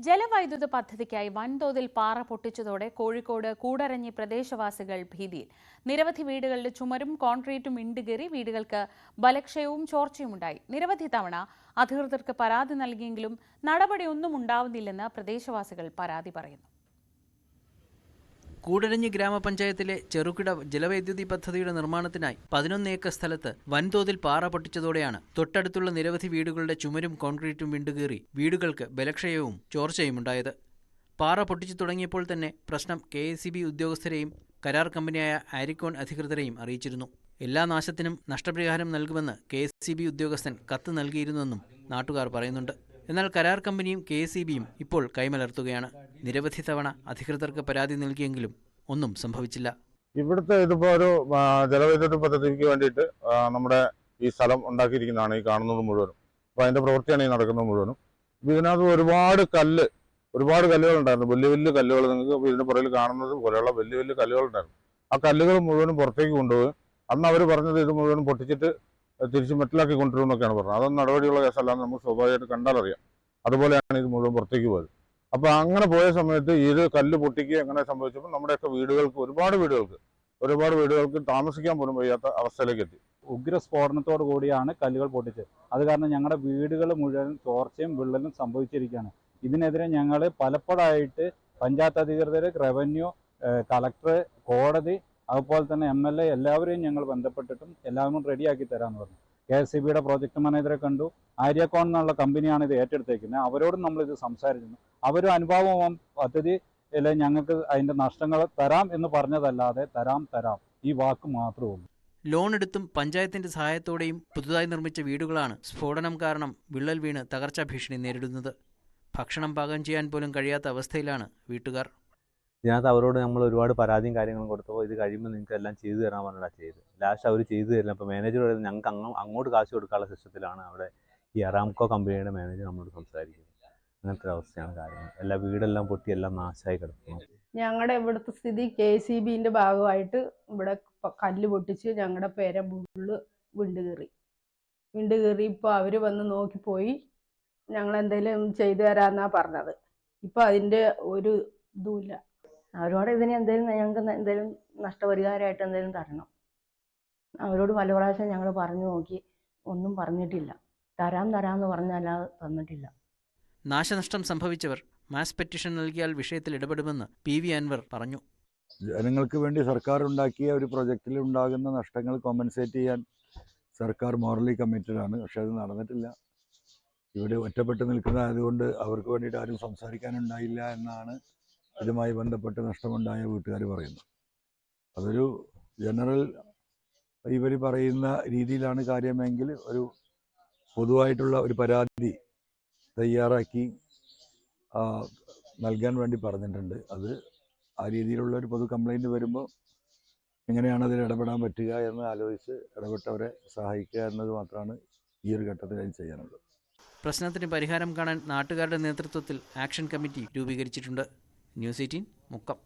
ജലവൈദ്യുത പദ്ധതിക്കായി വൻതോതിൽ പാറ പൊട്ടിച്ചതോടെ കോഴിക്കോട് കൂടരഞ്ഞി പ്രദേശവാസികൾ ഭീതിയിൽ. നിരവധി വീടുകളുടെ ചുമരും കോൺക്രീറ്റും ഇണ്ടുകയറി വീടുകൾക്ക് ബലക്ഷയവും ചോർച്ചയുമുണ്ടായി. നിരവധി തവണ അധികൃതർക്ക് പരാതി നൽകിയെങ്കിലും നടപടിയൊന്നും ഉണ്ടാവുന്നില്ലെന്ന് പ്രദേശവാസികൾ പരാതി പറയുന്നു. കൂടരഞ്ഞി ഗ്രാമപഞ്ചായത്തിലെ ചെറുകിട ജലവൈദ്യുതി പദ്ധതിയുടെ നിർമ്മാണത്തിനായി 11 ഏക്കർ സ്ഥലത്ത് വൻതോതിൽ പാറ പൊട്ടിച്ചതോടെയാണ് തൊട്ടടുത്തുള്ള നിരവധി വീടുകളുടെ ചുമരും കോൺക്രീറ്റും വിണ്ടുകീറി വീടുകൾക്ക് ബലക്ഷയവും ചോർച്ചയുമുണ്ടായത്. പാറ പൊട്ടിച്ചു തുടങ്ങിയപ്പോൾ തന്നെ പ്രശ്നം KSEB ഉദ്യോഗസ്ഥരെയും കരാർ കമ്പനിയായ ആരിക്കോൺ അധികൃതരെയും അറിയിച്ചിരുന്നു. എല്ലാ നാശത്തിനും നഷ്ടപരിഹാരം നൽകുമെന്ന് KSEB ഉദ്യോഗസ്ഥൻ കത്ത് നൽകിയിരുന്നെന്നും നാട്ടുകാർ പറയുന്നുണ്ട്. എന്നാൽ കരാർ കമ്പനിയും KSEBയും ഇപ്പോൾ കൈമലർത്തുകയാണ്. നിരവധി തവണ അധികൃതർക്ക് പരാതി നൽകിയെങ്കിലും ഒന്നും സംഭവിച്ചില്ല. ഇവിടുത്തെ ഇതിപ്പോൾ ഒരു ജലവൈദ്യുത പദ്ധതിക്ക് വേണ്ടിയിട്ട് നമ്മുടെ ഈ സ്ഥലം ഉണ്ടാക്കിയിരിക്കുന്നതാണ് ഈ കാണുന്നത് മുഴുവനും. അപ്പോൾ അതിൻ്റെ പ്രവൃത്തിയാണ് ഈ നടക്കുന്നത് മുഴുവനും. ഇതിനകത്ത് ഒരുപാട് കല്ലുകൾ ഉണ്ടായിരുന്നു. വലിയ വലിയ കല്ലുകൾ, നിങ്ങൾക്ക് ഇതിൻ്റെ പുറകിൽ കാണുന്നത് പോലെയുള്ള വലിയ വലിയ കല്ലുകൾ ഉണ്ടായിരുന്നു. ആ കല്ലുകൾ മുഴുവനും പുറത്തേക്ക് കൊണ്ടുപോയി അന്ന് അവർ പറഞ്ഞത് ഇത് മുഴുവനും പൊട്ടിച്ചിട്ട് തിരിച്ച് മെറ്റലാക്കി കൊണ്ടുവരുമെന്നൊക്കെയാണ് പറഞ്ഞത്. അതൊന്നും നടപടിയുള്ള കേസല്ലാന്ന് നമുക്ക് സ്വാഭാവികമായിട്ട് കണ്ടാലറിയാം. അതുപോലെയാണ് ഇത് മുഴുവൻ പുറത്തേക്ക് പോയത്. അപ്പോൾ അങ്ങനെ പോയ സമയത്ത് ഇത് കല്ല് പൊട്ടിക്കുക എങ്ങനെ സംഭവിച്ചപ്പോൾ നമ്മുടെയൊക്കെ ഒരുപാട് വീടുകൾക്ക് താമസിക്കാൻ പോലും വയ്യാത്ത അവസ്ഥയിലേക്ക് എത്തി. ഉഗ്രസ്ഫോടനത്തോടു കൂടിയാണ് കല്ലുകൾ പൊട്ടിച്ചത്. അത് കാരണം ഞങ്ങളുടെ വീടുകൾ മുഴുവൻ ചോർച്ചയും വിള്ളലും സംഭവിച്ചിരിക്കുകയാണ്. ഇതിനെതിരെ ഞങ്ങൾ പലപ്പോഴായിട്ട് പഞ്ചായത്ത് അധികൃതർ, റവന്യൂ, കളക്ടർ, കോടതി, അതുപോലെ തന്നെ MLA എല്ലാവരെയും ഞങ്ങൾ ബന്ധപ്പെട്ടിട്ടും എല്ലാവരും റെഡിയാക്കി തരാമെന്ന് പറഞ്ഞു. KSEBയുടെ പ്രോജക്റ്റ് മാനേജറെ കണ്ടു. ആര്യക്കോൺ എന്നുള്ള കമ്പനിയാണ് ഇത് ഏറ്റെടുത്തേക്കുന്നത്. അവരോടും നമ്മളിത് സംസാരിച്ചിരുന്നു. അവരും അനുഭാവം പദ്ധതിയിൽ ഞങ്ങൾക്ക് അതിൻ്റെ നഷ്ടങ്ങൾ തരാം എന്ന് പറഞ്ഞതല്ലാതെ തരാം ഈ വാക്ക് മാത്രമേ ഉള്ളൂ. ലോൺ എടുത്തും പഞ്ചായത്തിന്റെ സഹായത്തോടെയും പുതുതായി നിർമ്മിച്ച വീടുകളാണ് സ്ഫോടനം കാരണം വിള്ളൽ വീണ് തകർച്ചാ ഭീഷണി നേരിടുന്നത്. ഭക്ഷണം പാകം ചെയ്യാൻ പോലും കഴിയാത്ത അവസ്ഥയിലാണ് വീട്ടുകാർ. ഇതിനകത്ത് അവരോട് നമ്മൾ ഒരുപാട് പരാതിയും കാര്യങ്ങളും കൊടുത്തപ്പോൾ ഇത് കഴിയുമ്പോൾ നിങ്ങൾക്ക് എല്ലാം ചെയ്തു തരാൻ പറഞ്ഞാൽ ചെയ്ത്. ലാസ്റ്റ് അവർ ചെയ്തു തരില്ല. അപ്പോൾ മാനേജർ പറയുന്നത് ഞങ്ങൾക്ക് അങ്ങോട്ട് കാശ് കൊടുക്കാനുള്ള സിസ്റ്റത്തിലാണ് അവിടെ ഈ അറാംകോ കമ്പനിയുടെ മാനേജർ നമ്മളോട് സംസാരിക്കുന്നത്. അങ്ങനത്തെ ഒരു അവസ്ഥയാണ് കാര്യങ്ങൾ. വീടെല്ലാം പൊട്ടി എല്ലാം നാശമായി കിടക്കുന്നു. ഞങ്ങളുടെ ഇവിടുത്തെ സ്ഥിതി KSEBന്റെ ഭാഗമായിട്ട് ഇവിടെ കല്ല് പൊട്ടിച്ച് ഞങ്ങളുടെ പേര വിണ്ട് കയറി ഇപ്പോൾ അവർ വന്ന് നോക്കിപ്പോയി ഞങ്ങളെന്തെങ്കിലും ചെയ്തു തരാമെന്നാണ് പറഞ്ഞത്. ഇപ്പോൾ അതിൻ്റെ ഒരു ഇതുമില്ല. അവരോട് ഞങ്ങൾക്ക് എന്തെങ്കിലും നഷ്ടപരിഹാരമായിട്ട് എന്തെങ്കിലും തരണം. അവരോട് പല പ്രാവശ്യം ഞങ്ങൾ പറഞ്ഞു നോക്കി, ഒന്നും പറഞ്ഞിട്ടില്ല. തരാമെന്ന് പറഞ്ഞല്ലാതെ തന്നിട്ടില്ല. നാശനഷ്ടം സംഭവിച്ചവർ മാസ് പെറ്റീഷൻ നൽകിയാൽ വിഷയത്തിൽ ഇടപെടുമെന്ന് PV അൻവർ പറഞ്ഞു. ജനങ്ങൾക്ക് വേണ്ടി സർക്കാർ ഉണ്ടാക്കിയ ഒരു പ്രൊജക്റ്റിൽ ഉണ്ടാകുന്ന നഷ്ടങ്ങൾ കോമ്പൻസേറ്റ് ചെയ്യാൻ സർക്കാർ മോറലി കമ്മിറ്റഡ് ആണ്. പക്ഷെ അത് നടന്നിട്ടില്ല. ഇവിടെ ഒറ്റപ്പെട്ട് നിൽക്കുന്നതായതുകൊണ്ട് അവർക്ക് വേണ്ടിയിട്ട് ആരും സംസാരിക്കാനുണ്ടായില്ല എന്നാണ് ഇതുമായി ബന്ധപ്പെട്ട് നഷ്ടമുണ്ടായ വീട്ടുകാർ പറയുന്നു. അതൊരു ജനറൽ ഇവർ പറയുന്ന രീതിയിലാണ് കാര്യമെങ്കിൽ ഒരു പൊതുവായിട്ടുള്ള ഒരു പരാതി തയ്യാറാക്കി നൽകാൻ വേണ്ടി പറഞ്ഞിട്ടുണ്ട്. അത് ആ രീതിയിലുള്ള ഒരു പൊതു കംപ്ലൈൻറ്റ് വരുമ്പോൾ എങ്ങനെയാണ് അതിൽ ഇടപെടാൻ പറ്റുക എന്ന് ആലോചിച്ച് ഇടപെട്ടവരെ സഹായിക്കുക എന്നത് മാത്രമാണ് ഈ ഒരു ഘട്ടത്തിൽ അതിന് ചെയ്യാനുള്ളത്. പ്രശ്നത്തിന് പരിഹാരം കാണാൻ നാട്ടുകാരുടെ നേതൃത്വത്തിൽ ആക്ഷൻ കമ്മിറ്റി രൂപീകരിച്ചിട്ടുണ്ട്. ന്യൂസ് 18 മുക്കം.